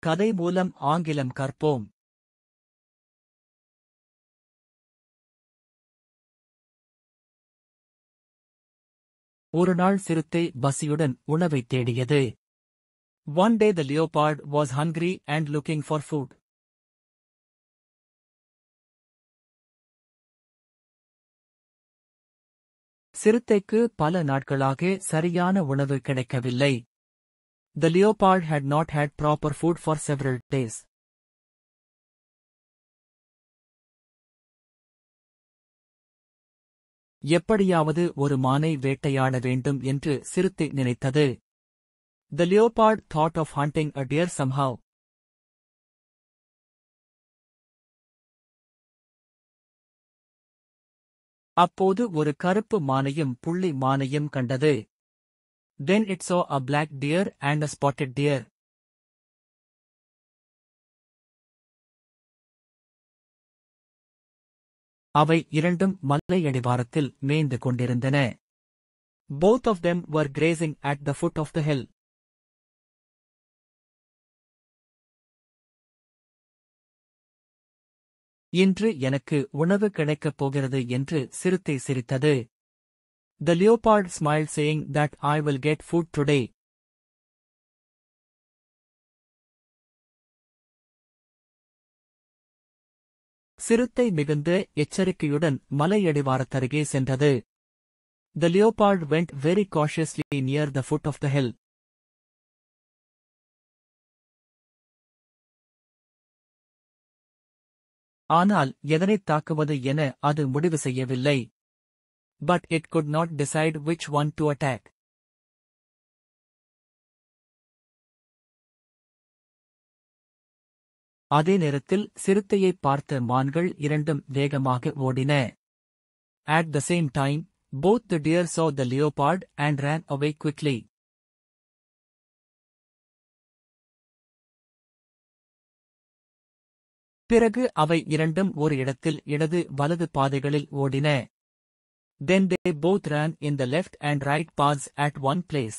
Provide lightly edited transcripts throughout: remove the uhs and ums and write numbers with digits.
கதை மூலம் ஆங்கிலம் கற்போம். ஒருநாள் சிறுத்தை பசியுடன் உணவைத் தேடியது. One day the leopard was hungry and looking for food. சிறுத்தைக்கு பல நாட்களாக சரியான உணவு கிடைக்கவில்லை. The leopard had not had proper food for several days. எப்படியாவது ஒரு மானை வேட்டையாட வேண்டும் என்று சிறுத்தை நினைத்தது. The leopard thought of hunting a deer somehow. அப்போது ஒரு கருப்பு மானையும் புள்ளி மானையும் கண்டது. Then it saw a black deer and a spotted deer. அவை இரண்டும் மலையடிவாரத்தில் மேய்ந்து கொண்டிருந்தன. Both of them were grazing at the foot of the hill. இன்று எனக்கு உணவு கிடைக்கப் போகிறது என்று சிறுத்தை சிரித்தது. The leopard smiled saying that I will get food today. சிறுத்தை மிகுந்த எச்சரிக்கையுடன் மலையடிவாரத்தருகே சென்றது. The leopard went very cautiously near the foot of the hill. ஆனால் எதனைத் தாக்குவது என அது முடிவு செய்யவில்லை. But it could not decide which one to attack. அதே நேரத்தில் சிறுத்தையை பார்த்த மான்கள் இரண்டும் வேகமாக ஓடின. At the same time, both the deer saw the leopard and ran away quickly. பிறகு அவை இரண்டும் ஒரு இடத்தில் இடது வலது பாதைகளில் ஓடின. Then they both ran in the left and right paths at one place.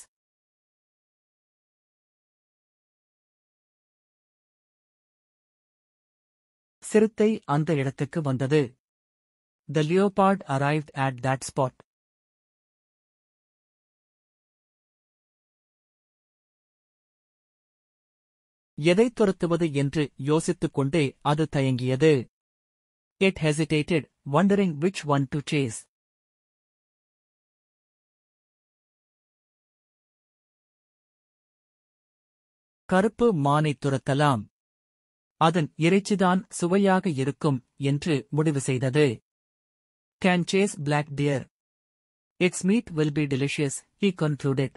சிறுத்தை அந்த இடத்துக்கு வந்தது. The leopard arrived at that spot. எதைத் துரத்துவது என்று யோசித்துக் கொண்டே அது தயங்கியது. It hesitated, wondering which one to chase. கருப்பு மானைத் துரத்தலாம். அதன் இறைச்சிதான் சுவையாக இருக்கும் என்று முடிவு செய்தது. Can chase black deer. Its meat will be delicious, he concluded.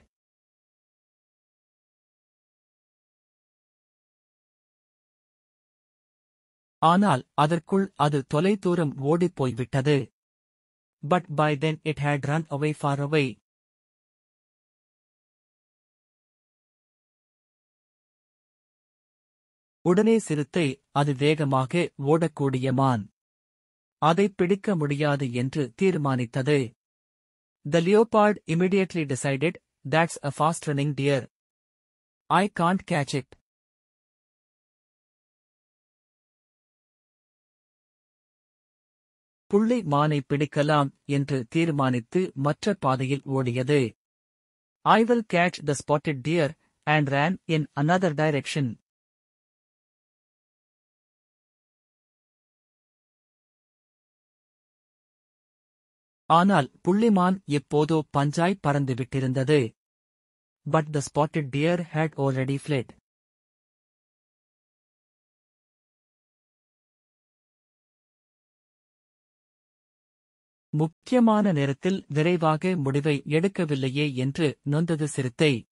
ஆனால் அதற்குள் அது தொலைதூரம் ஓடிப்போய்விட்டது. But by then it had run away far away. உடனே சிறுத்தை அது வேகமாக ஓடக்கூடிய மான். அதைப் பிடிக்க முடியாது என்று தீர்மானித்தது. The leopard immediately decided, that's a fast-running deer. I can't catch it. புள்ளி மானை பிடிக்கலாம் என்று தீர்மானித்து மற்ற பாதையில் ஓடியது. I will catch the spotted deer, and ran in another direction. ஆனால் புள்ளிமான் எப்போதோ பஞ்சாய் பறந்துவிட்டிருந்தது. But the spotted deer had already fled. முக்கியமான நேரத்தில் விரைவாக முடிவை எடுக்கவில்லையே என்று நொந்தது சிறுத்தை.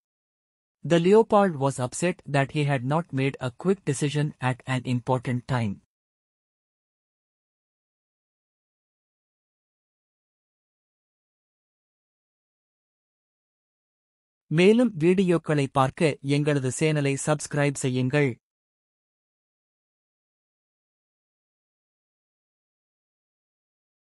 The leopard was upset that he had not made a quick decision at an important time. மேலும் வீடியோக்களை பார்க்க எங்களது சேனலை சப்ஸ்கிரைப் செய்யுங்கள்.